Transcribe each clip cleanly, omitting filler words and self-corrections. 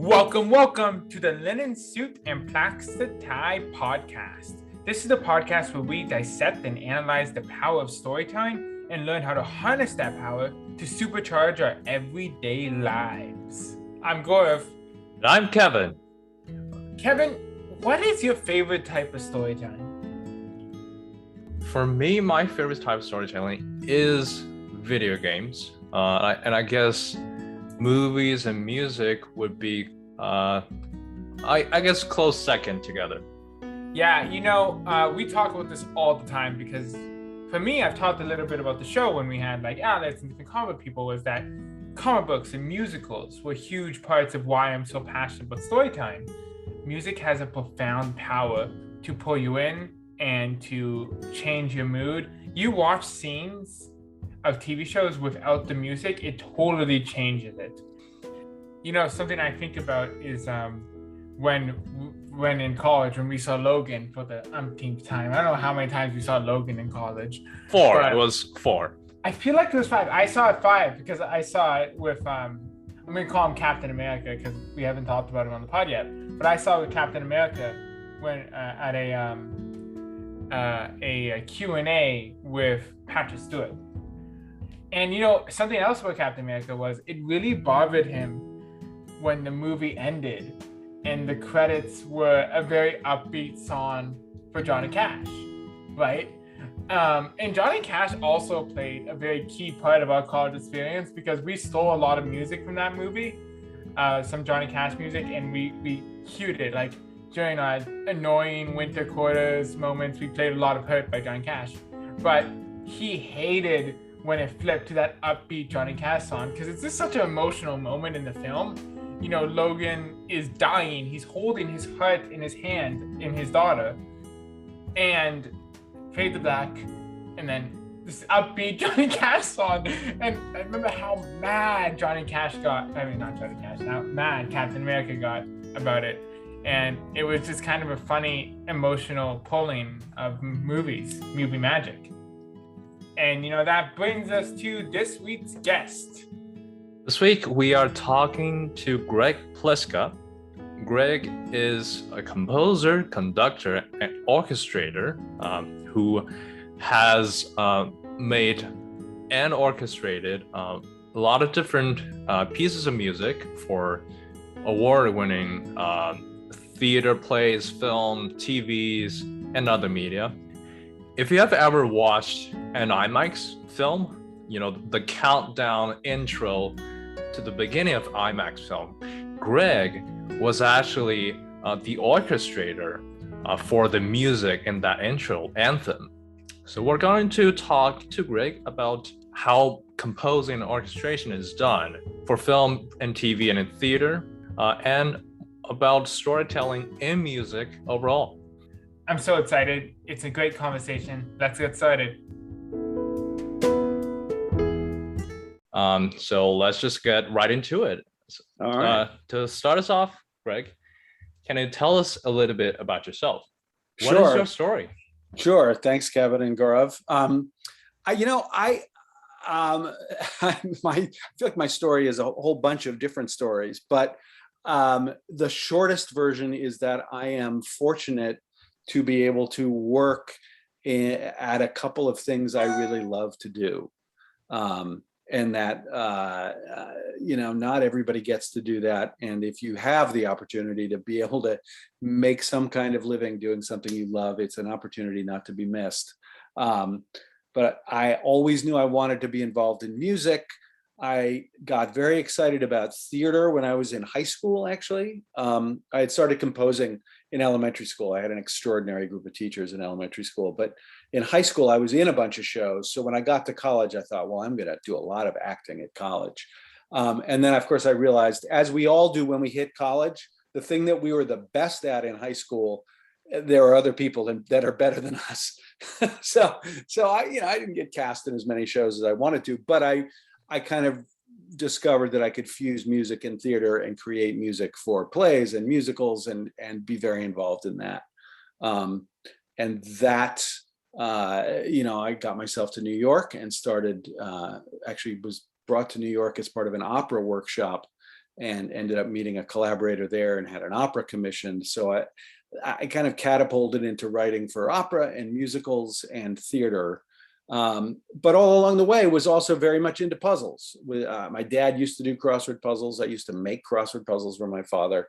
Welcome to the Linen Suit and Plaxa Tie podcast. This is the podcast where we dissect and analyze the power of storytelling and learn how to harness that power to supercharge our everyday lives. I'm Gaurav. And I'm Kevin. Kevin, what is your favorite type of storytelling? For me, my favorite type of storytelling is video games. I guess movies and music would be, I guess, close second together. Yeah, we talk about this all the time because for me, I've talked a little bit about the show when we had like Alex and different comic people, was that comic books and musicals were huge parts of why I'm so passionate about storytelling. Music has a profound power to pull you in and to change your mood. You watch scenes of TV shows without the music, it totally changes it. Something I think about is when in college, when we saw Logan for the umpteenth time. I don't know how many times we saw Logan in college. It was 4. I feel like it was 5. I saw it 5 because I saw it with, I'm going to call him Captain America because we haven't talked about him on the pod yet. But I saw it with Captain America when at a Q&A with Patrick Stewart. And something else about Captain America was it really bothered him when the movie ended and the credits were a very upbeat song for Johnny Cash, right? And Johnny Cash also played a very key part of our college experience because we stole a lot of music from that movie, some Johnny Cash music, and we cued it. Like during our annoying winter quarters moments, we played a lot of Hurt by Johnny Cash. But he hated when it flipped to that upbeat Johnny Cash song because it's just such an emotional moment in the film. Logan is dying. He's holding his heart in his hand in his daughter. And fade to black. And then this upbeat Johnny Cash song. And I remember how mad Johnny Cash got. I mean, not Johnny Cash. How mad Captain America got about it. And it was just kind of a funny, emotional pulling of movie magic. And, that brings us to this week's guest. This week, we are talking to Greg Pliska. Greg is a composer, conductor, and orchestrator who has made and orchestrated a lot of different pieces of music for award-winning theater plays, film, TVs, and other media. If you have ever watched an IMAX film, the countdown intro to the beginning of IMAX film, Greg was actually the orchestrator for the music in that intro anthem. So we're going to talk to Greg about how composing and orchestration is done for film and TV and in theater, and about storytelling in music overall. I'm so excited. It's a great conversation. Let's get started. So let's just get right into it. All right. To start us off, Greg, can you tell us a little bit about yourself? What Sure. is your story? Sure. Thanks, Kevin and Gaurav. I feel like my story is a whole bunch of different stories, but the shortest version is that I am fortunate to be able to work at a couple of things I really love to do. And that, not everybody gets to do that. And if you have the opportunity to be able to make some kind of living doing something you love, it's an opportunity not to be missed. But I always knew I wanted to be involved in music. I got very excited about theater when I was in high school, actually. I had started composing in elementary school. I had an extraordinary group of teachers in elementary school, but in high school, I was in a bunch of shows. So when I got to college, I thought, well, I'm going to do a lot of acting at college. And then, of course, I realized, as we all do when we hit college, the thing that we were the best at in high school, there are other people that are better than us. so I didn't get cast in as many shows as I wanted to, but I kind of discovered that I could fuse music and theater and create music for plays and musicals and be very involved in that. And that, I got myself to New York and started, actually was brought to New York as part of an opera workshop and ended up meeting a collaborator there and had an opera commissioned. So I kind of catapulted into writing for opera and musicals and theater. But all along the way was also very much into puzzles. My dad used to do crossword puzzles. I used to make crossword puzzles for my father.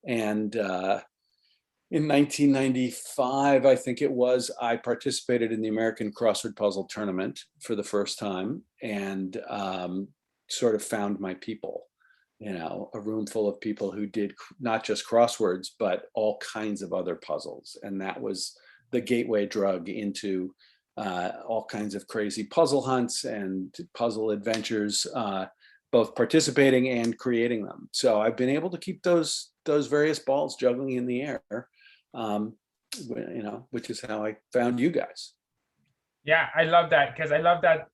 And in 1995, I think it was, I participated in the American Crossword Puzzle Tournament for the first time, and sort of found my people. A room full of people who did not just crosswords, but all kinds of other puzzles. And that was the gateway drug into all kinds of crazy puzzle hunts and puzzle adventures, both participating and creating them. So I've been able to keep those various balls juggling in the air, which is how I found you guys. Yeah, I love that, because I love that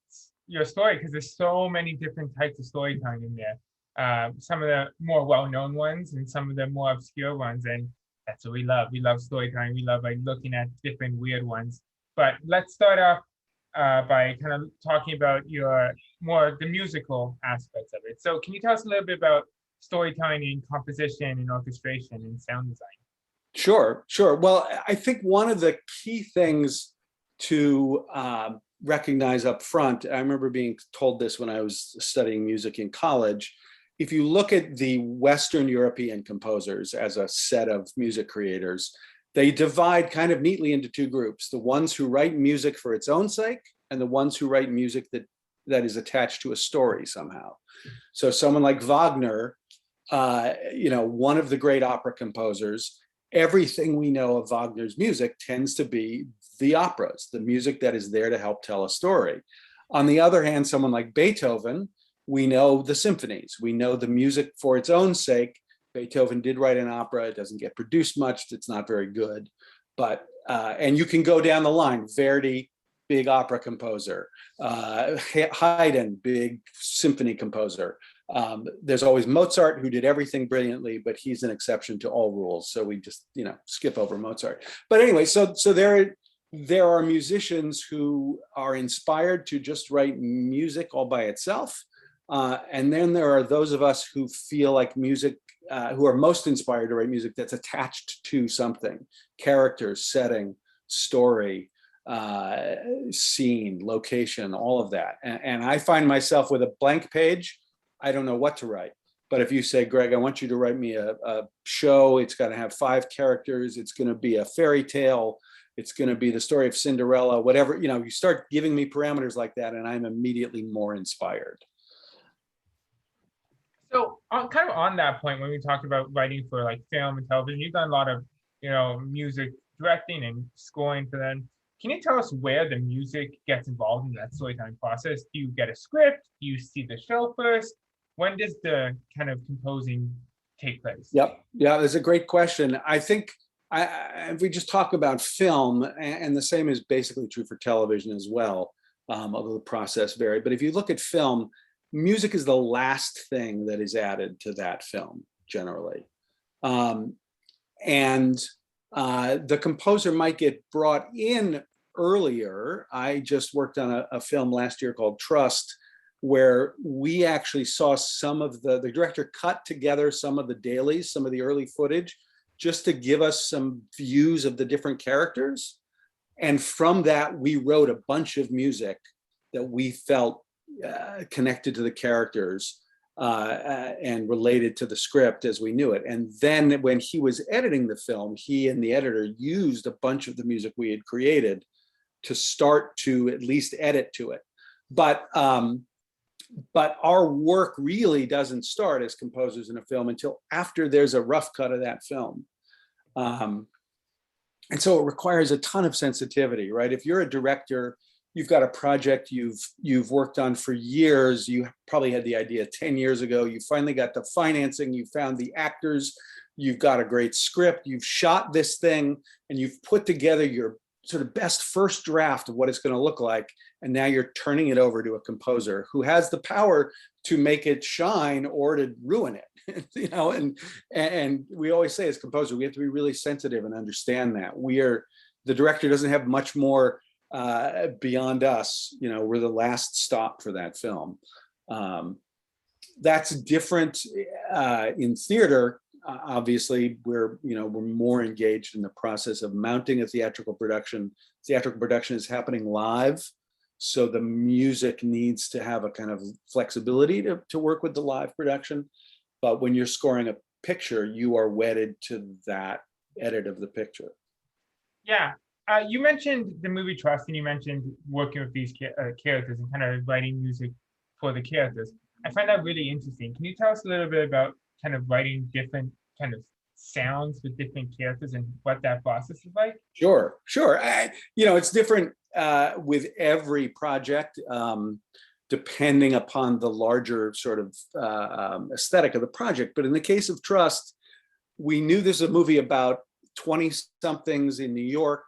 your story, because there's so many different types of storytelling in there. Some of the more well-known ones and some of the more obscure ones, and that's what we love. We love storytelling. We love looking at different weird ones. But let's start off by kind of talking about the musical aspects of it. So can you tell us a little bit about storytelling and composition and orchestration and sound design? Sure. Well, I think one of the key things to recognize up front, I remember being told this when I was studying music in college. If you look at the Western European composers as a set of music creators, they divide kind of neatly into two groups: the ones who write music for its own sake, and the ones who write music that is attached to a story somehow. So someone like Wagner, one of the great opera composers, everything we know of Wagner's music tends to be the operas, the music that is there to help tell a story. On the other hand, someone like Beethoven, we know the symphonies, we know the music for its own sake. Beethoven did write an opera. It doesn't get produced much. It's not very good. But, and you can go down the line: Verdi, big opera composer; Haydn, big symphony composer. There's always Mozart, who did everything brilliantly, but he's an exception to all rules. So we just, skip over Mozart. But anyway, so there are musicians who are inspired to just write music all by itself. And then there are those of us who feel like music, who are most inspired to write music that's attached to something: character, setting, story, scene, location, all of that. And I find myself with a blank page. I don't know what to write. But if you say, Greg, I want you to write me a show, it's going to have 5 characters, it's going to be a fairy tale, it's going to be the story of Cinderella, whatever, you start giving me parameters like that, and I'm immediately more inspired. So kind of on that point, when we talk about writing for like film and television, you've done a lot of, music directing and scoring for them. Can you tell us where the music gets involved in that storytelling process? Do you get a script? Do you see the show first? When does the kind of composing take place? Yep. Yeah, that's a great question. I think if we just talk about film, and the same is basically true for television as well, although the process varies. But if you look at film, music is the last thing that is added to that film generally. And the composer might get brought in earlier. I just worked on a film last year called Trust, where we actually saw some of the director cut together some of the dailies, some of the early footage, just to give us some views of the different characters. And from that, we wrote a bunch of music that we felt connected to the characters and related to the script as we knew it. And then when he was editing the film, he and the editor used a bunch of the music we had created to start to at least edit to it. But our work really doesn't start as composers in a film until after there's a rough cut of that film. And so it requires a ton of sensitivity, right? If you're a director, you've got a project you've worked on for years, you probably had the idea 10 years ago, you finally got the financing, you found the actors, you've got a great script, you've shot this thing, and you've put together your sort of best first draft of what it's going to look like, and now you're turning it over to a composer who has the power to make it shine or to ruin it. And we always say as composer, we have to be really sensitive and understand that the director doesn't have much more beyond us. We're the last stop for that film. That's different in theater. Obviously, we're more engaged in the process of mounting a theatrical production. Theatrical production is happening live, so the music needs to have a kind of flexibility to work with the live production. But when you're scoring a picture, you are wedded to that edit of the picture. Yeah. You mentioned the movie Trust, and you mentioned working with these characters and kind of writing music for the characters. I find that really interesting. Can you tell us a little bit about kind of writing different kind of sounds with different characters and what that process is like? Sure. It's different with every project, depending upon the larger sort of aesthetic of the project. But in the case of Trust, we knew this is a movie about 20-somethings in New York,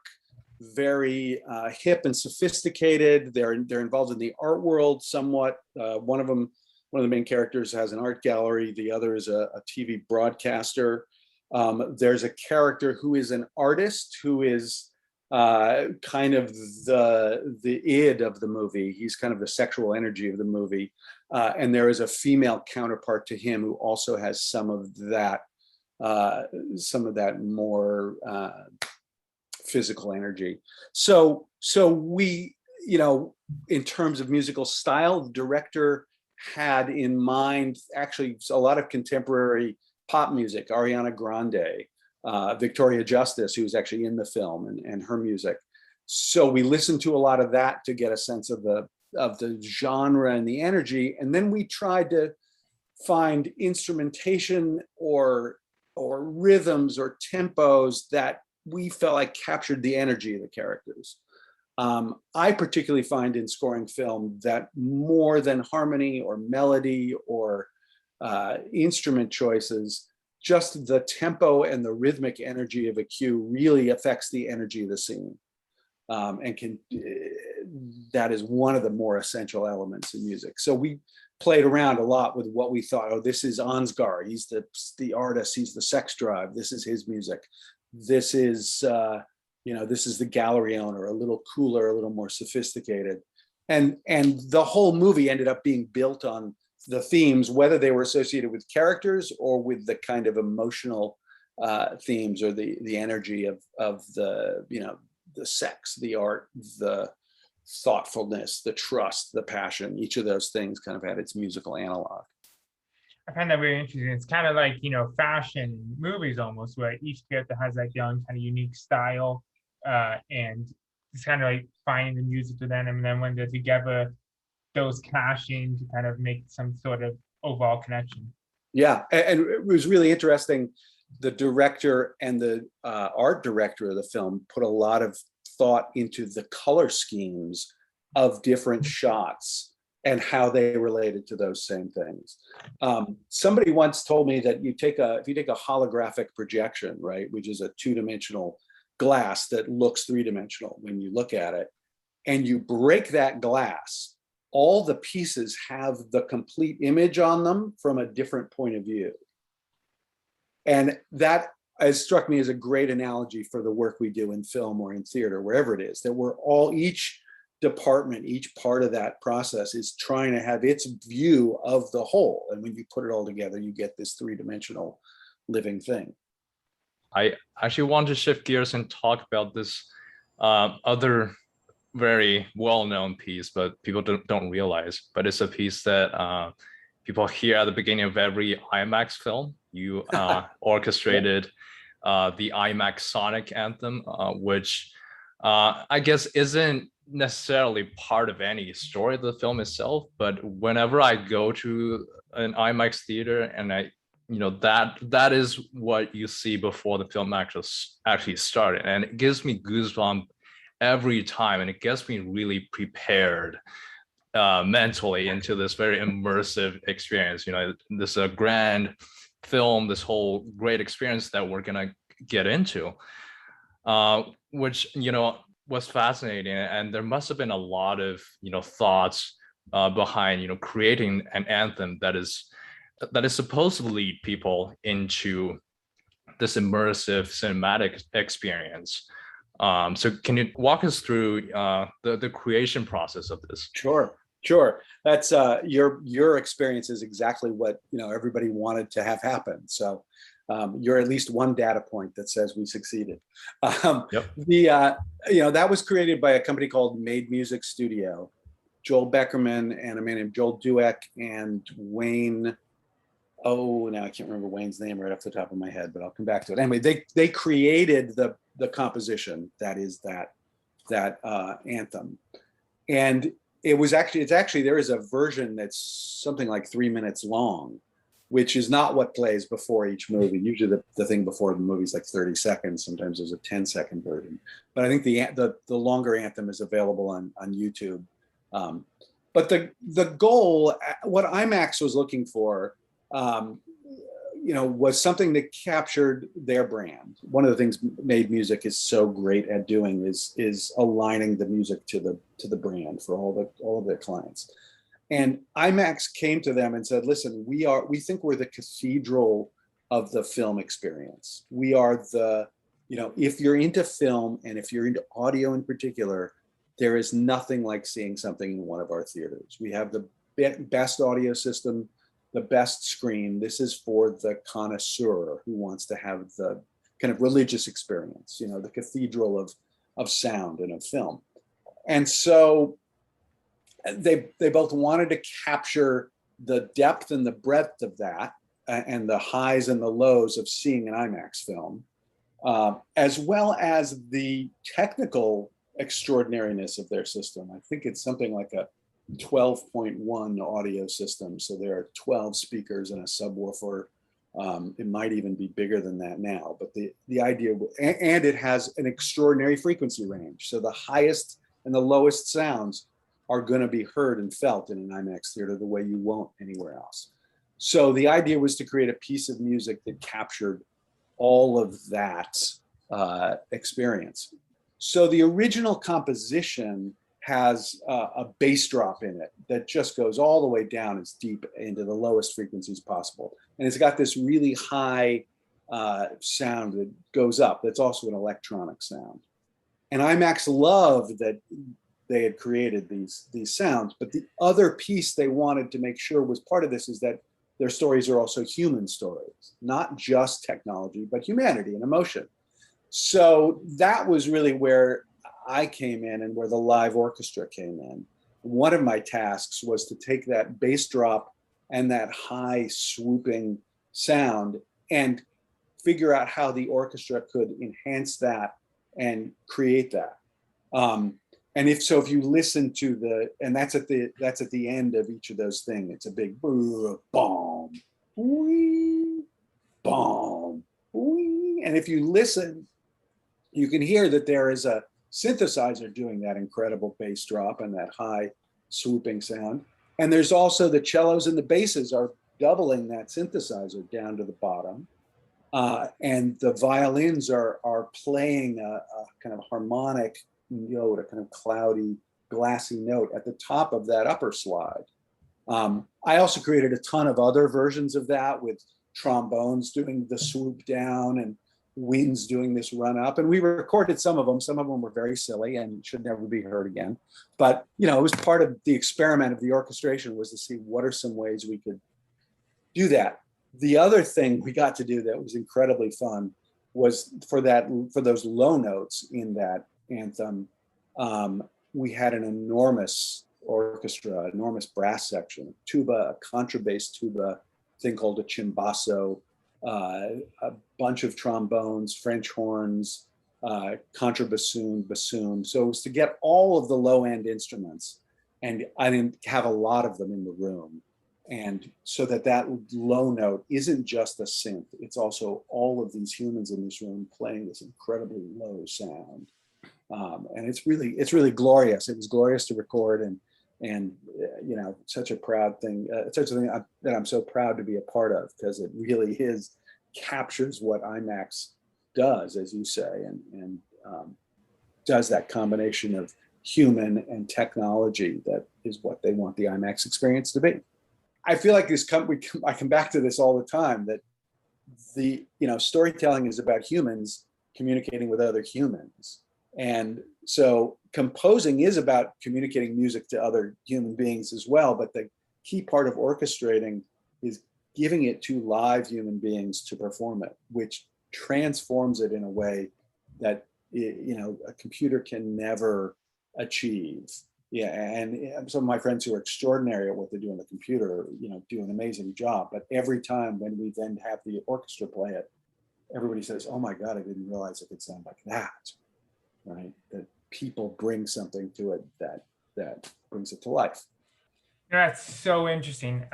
very hip and sophisticated. They're involved in the art world somewhat. One of the main characters has an art gallery. The other is a TV broadcaster. There's a character who is an artist who is kind of the id of the movie. He's kind of the sexual energy of the movie. And there is a female counterpart to him who also has some of that more physical energy. So we, in terms of musical style, the director had in mind actually a lot of contemporary pop music, Ariana Grande, Victoria Justice, who's actually in the film, and her music. So we listened to a lot of that to get a sense of the genre and the energy, and then we tried to find instrumentation or rhythms or tempos that we felt like captured the energy of the characters. I particularly find in scoring film that more than harmony or melody or instrument choices, just the tempo and the rhythmic energy of a cue really affects the energy of the scene. That is one of the more essential elements in music. So we played around a lot with what we thought, this is Ansgar, he's the artist, he's the sex drive, this is his music. This is the gallery owner, a little cooler, a little more sophisticated. And the whole movie ended up being built on the themes, whether they were associated with characters or with the kind of emotional themes or the energy of the sex, the art, the thoughtfulness, the trust, the passion. Each of those things kind of had its musical analog. I find that very interesting. It's kind of like, fashion movies almost, where each character has like their own kind of unique style, and it's kind of like finding the music to them, and then when they're together, those clashing to kind of make some sort of overall connection. Yeah, and it was really interesting. The director and the art director of the film put a lot of thought into the color schemes of different shots and how they related to those same things. Somebody once told me that if you take a holographic projection, right, which is a two-dimensional glass that looks three-dimensional when you look at it, and you break that glass, all the pieces have the complete image on them from a different point of view. And that has struck me as a great analogy for the work we do in film or in theater, wherever it is, that we're all, each department, each part of that process is trying to have its view of the whole. And when you put it all together, you get this three-dimensional living thing. I actually want to shift gears and talk about this other very well-known piece, but people don't realize, but it's a piece that people hear at the beginning of every IMAX film. You orchestrated the IMAX Sonic anthem, which I guess isn't necessarily part of any story of the film itself, but whenever I go to an IMAX theater and that is what you see before the film actually started, and it gives me goosebumps every time, and it gets me really prepared mentally into this very immersive experience. This is a grand film, this whole great experience that we're gonna get into, which was fascinating, and there must have been a lot of thoughts behind creating an anthem that is supposed to lead people into this immersive cinematic experience. So can you walk us through the creation process of this? Sure. Sure, that's your experience is exactly what everybody wanted to have happen. So you're at least one data point that says we succeeded. Yep. That was created by a company called Made Music Studio. Joel Beckerman and a man named Joel Dueck and Wayne. Oh, now I can't remember Wayne's name right off the top of my head, but I'll come back to it. Anyway, they created the composition that is that anthem, and it's actually there is a version that's something like 3 minutes long, which is not what plays before each movie. Usually the thing before the movie is like 30 seconds. Sometimes there's a 10-second version, but I think the longer anthem is available on YouTube. But the goal, what IMAX was looking for, was something that captured their brand. One of the things Made Music is so great at doing is aligning the music to the brand for all of their clients. And IMAX came to them and said, "Listen, we think we're the cathedral of the film experience. We are if you're into film and if you're into audio in particular, there is nothing like seeing something in one of our theaters. We have the best audio system, the best screen. This is for the connoisseur who wants to have the kind of religious experience, the cathedral of sound and of film." And so they both wanted to capture the depth and the breadth of that, and the highs and the lows of seeing an IMAX film, as well as the technical extraordinariness of their system. I think it's something like a 12.1 audio system. So there are 12 speakers and a subwoofer. It might even be bigger than that now, but the idea, and it has an extraordinary frequency range. So the highest and the lowest sounds are going to be heard and felt in an IMAX theater the way you won't anywhere else. So the idea was to create a piece of music that captured all of that experience. So the original composition has a bass drop in it that just goes all the way down as deep into the lowest frequencies possible. And it's got this really high sound that goes up. That's also an electronic sound. And IMAX loved that they had created these sounds. But the other piece they wanted to make sure was part of this is that their stories are also human stories, not just technology, but humanity and emotion. So that was really where I came in and where the live orchestra came in. One of my tasks was to take that bass drop and that high swooping sound and figure out how the orchestra could enhance that and create that. And if you listen to that's at the end of each of those things. It's a big boom, wee, boom, wee. And if you listen, you can hear that there is a synthesizer doing that incredible bass drop and that high swooping sound. And there's also the cellos and the basses are doubling that synthesizer down to the bottom. And the violins are playing a kind of harmonic note, a kind of cloudy, glassy note at the top of that upper slide. I also created a ton of other versions of that with trombones doing the swoop down and winds doing this run up. And we recorded some of them. Some of them were very silly and should never be heard again. But, it was part of the experiment of the orchestration was to see what are some ways we could do that. The other thing we got to do that was incredibly fun was for those low notes in that anthem, we had an enormous orchestra, enormous brass section, tuba, a contrabass tuba, thing called a chimbasso, a bunch of trombones, French horns, contrabassoon, bassoon. So it was to get all of the low end instruments, and I didn't have a lot of them in the room. And so that low note isn't just a synth, it's also all of these humans in this room playing this incredibly low sound. And it's really glorious. It was glorious to record and such a proud thing, such a thing that I'm so proud to be a part of, because it really captures what IMAX does, as you say, and does that combination of human and technology that is what they want the IMAX experience to be. I feel like I come back to this all the time, that the storytelling is about humans communicating with other humans. And so composing is about communicating music to other human beings as well. But the key part of orchestrating is giving it to live human beings to perform it, which transforms it in a way that, you know, a computer can never achieve. Yeah, and some of my friends who are extraordinary at what they do on the computer, you know, do an amazing job. But every time when we then have the orchestra play it, everybody says, "Oh my God, I didn't realize it could sound like that." Right? That people bring something to it that brings it to life. That's so interesting.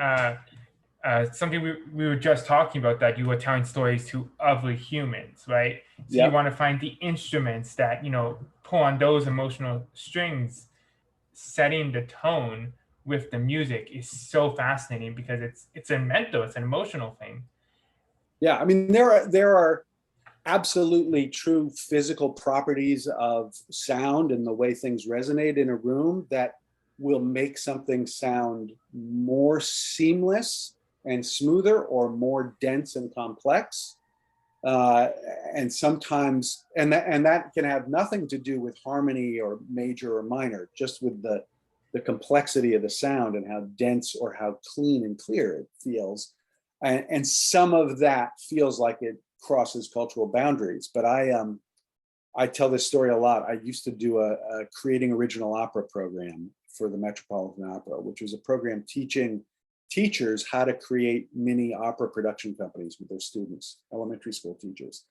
Something we were just talking about, that you were telling stories to other humans, right? So you want to find the instruments that, you know, pull on those emotional strings. Setting the tone with the music is so fascinating because it's a mental, it's an emotional thing. Yeah, I mean, there are absolutely true physical properties of sound and the way things resonate in a room that will make something sound more seamless and smoother, or more dense and complex. And sometimes, and that can have nothing to do with harmony or major or minor, just with the complexity of the sound and how dense or how clean and clear it feels. And some of that feels like it crosses cultural boundaries. But I tell this story a lot. I used to do a creating original opera program for the Metropolitan Opera, which was a program teaching teachers how to create mini opera production companies with their students, elementary school teachers.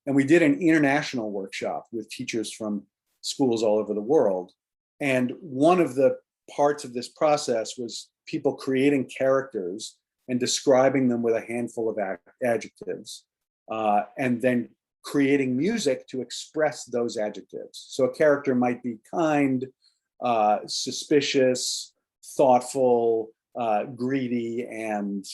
And we did an international workshop with teachers from schools all over the world. And one of the parts of this process was people creating characters and describing them with a handful of adjectives, and then creating music to express those adjectives. So a character might be kind, suspicious, thoughtful, greedy, and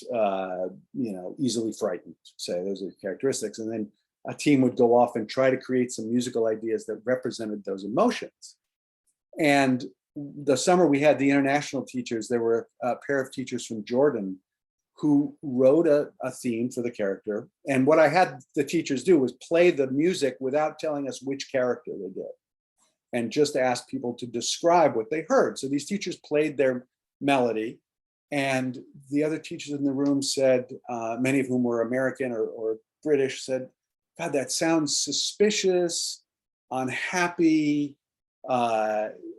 you know, easily frightened. Say those are characteristics, and then a team would go off and try to create some musical ideas that represented those emotions. And the summer we had the international teachers, there were a pair of teachers from Jordan who wrote a theme for the character. And what I had the teachers do was play the music without telling us which character they did, and just ask people to describe what they heard. So these teachers played their melody, and the other teachers in the room said, many of whom were American or British, said, "God, that sounds suspicious, unhappy,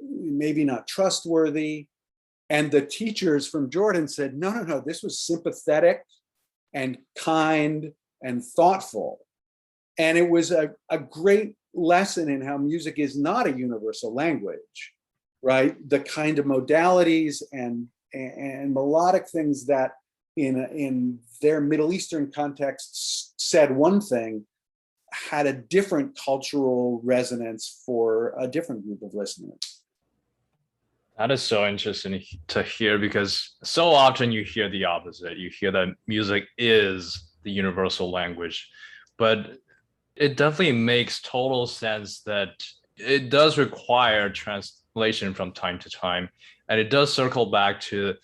maybe not trustworthy." And the teachers from Jordan said, no, this was sympathetic and kind and thoughtful. And it was a great lesson in how music is not a universal language, right? The kind of modalities and melodic things that in their Middle Eastern contexts said one thing, had a different cultural resonance for a different group of listeners. That is so interesting to hear, because so often you hear the opposite. You hear that music is the universal language, but it definitely makes total sense that it does require translation from time to time. And it does circle back to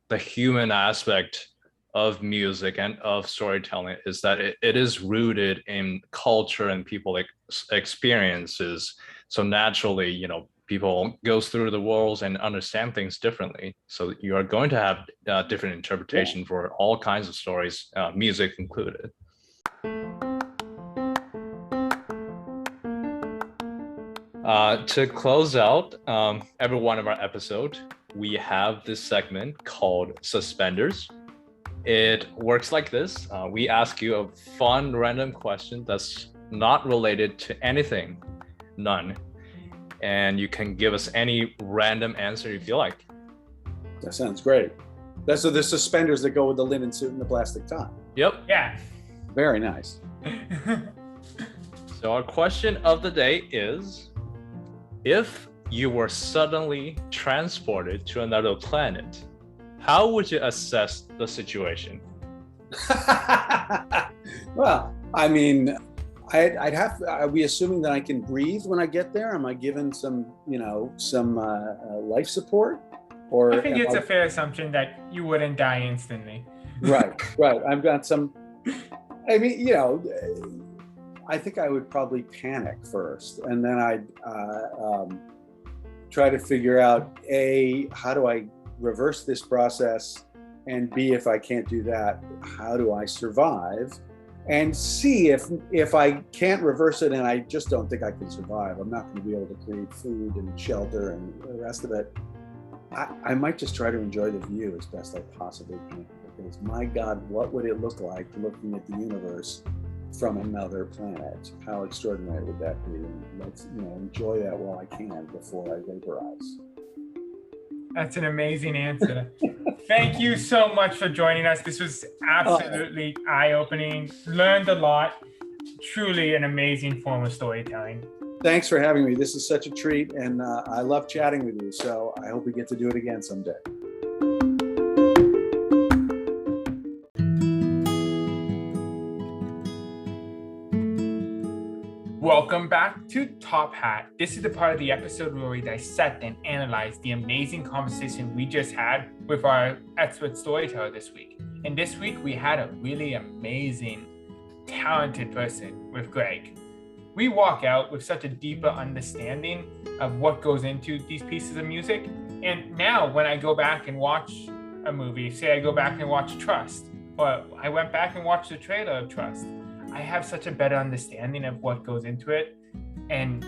the human aspect of music and of storytelling, is that it is rooted in culture and people experiences. So naturally, you know, people go through the worlds and understand things differently. So you are going to have different interpretation for all kinds of stories, music included. To close out every one of our episodes, we have this segment called Suspenders. It works like this. We ask you a fun random question that's not related to anything, none. And you can give us any random answer you feel like. That sounds great. That's the suspenders that go with the linen suit and the plastic tie. Yep. Yeah. Very nice. So our question of the day is, if you were suddenly transported to another planet, how would you assess the situation? Well, I mean, I'd have. Are we assuming that I can breathe when I get there? Am I given some life support? Or I think it's a fair assumption that you wouldn't die instantly. Right. I've got some. I mean, you know, I think I would probably panic first, and then I'd try to figure out A, how do I reverse this process, and B, if I can't do that, how do I survive? And C, if I can't reverse it and I just don't think I can survive, I'm not going to be able to create food and shelter and the rest of it, I might just try to enjoy the view as best I possibly can. Because my God, what would it look like looking at the universe from another planet? How extraordinary would that be? And let's enjoy that while I can before I vaporize. That's an amazing answer. Thank you so much for joining us. This was absolutely eye-opening. Learned a lot. Truly an amazing form of storytelling. Thanks for having me. This is such a treat, and I love chatting with you. So I hope we get to do it again someday. Welcome back to Top Hat. This is the part of the episode where we dissect and analyze the amazing conversation we just had with our expert storyteller this week. And this week we had a really amazing, talented person with Greg. We walk out with such a deeper understanding of what goes into these pieces of music. And now when I go back and watch a movie, say I go back and watch Trust, or I went back and watched the trailer of Trust, I have such a better understanding of what goes into it. And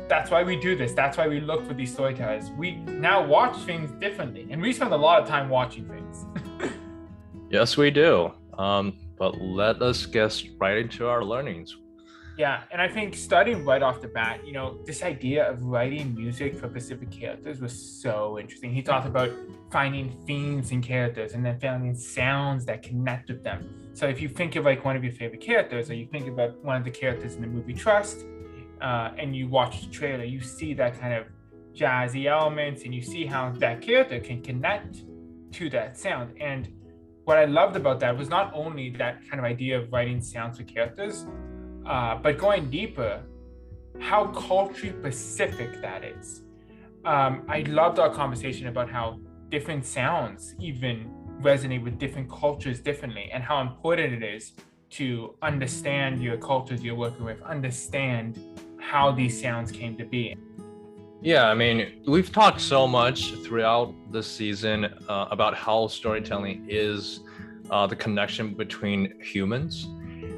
that's why we do this. That's why we look for these storytellers. We now watch things differently. And we spend a lot of time watching things. Yes, we do. But let us get right into our learnings. Yeah, and I think starting right off the bat, this idea of writing music for specific characters was so interesting. He talked about finding themes in characters and then finding sounds that connect with them. So if you think of like one of your favorite characters, or you think about one of the characters in the movie Trust, and you watch the trailer, you see that kind of jazzy elements, and you see how that character can connect to that sound. And what I loved about that was not only that kind of idea of writing sounds for characters, but going deeper, how culturally specific that is. I loved our conversation about how different sounds even resonate with different cultures differently, and how important it is to understand your cultures you're working with, understand how these sounds came to be. Yeah, I mean, we've talked so much throughout this season about how storytelling is the connection between humans.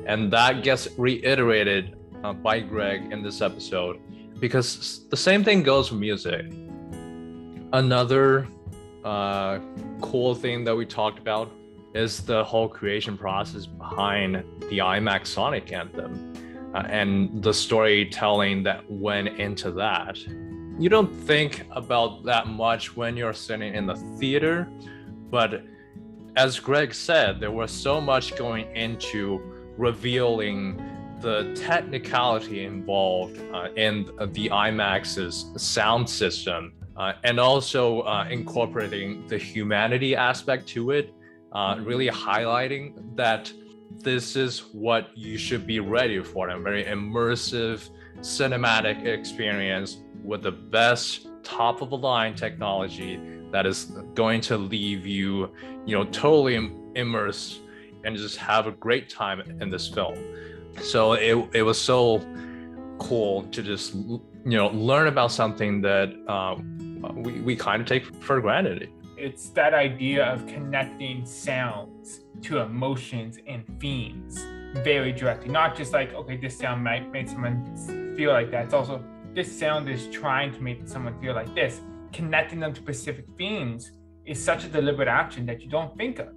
And that gets reiterated by Greg in this episode, because the same thing goes for music. Another cool thing that we talked about is the whole creation process behind the IMAX Sonic Anthem and the storytelling that went into that. You don't think about that much when you're sitting in the theater, but as Greg said, there was so much going into revealing the technicality involved in the IMAX's sound system, and also incorporating the humanity aspect to it, really highlighting that this is what you should be ready for, a very immersive cinematic experience with the best top of the line technology that is going to leave you, totally immersed and just have a great time in this film. So it was so cool to just learn about something that we kind of take for granted. It's that idea of connecting sounds to emotions and themes very directly, not just like, okay, this sound might make someone feel like that. It's also, this sound is trying to make someone feel like this. Connecting them to specific themes is such a deliberate action that you don't think of.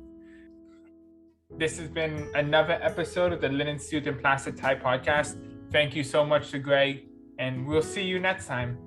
This has been another episode of the Linen Suit and Plastic Tie podcast. Thank you so much to Greg, and we'll see you next time.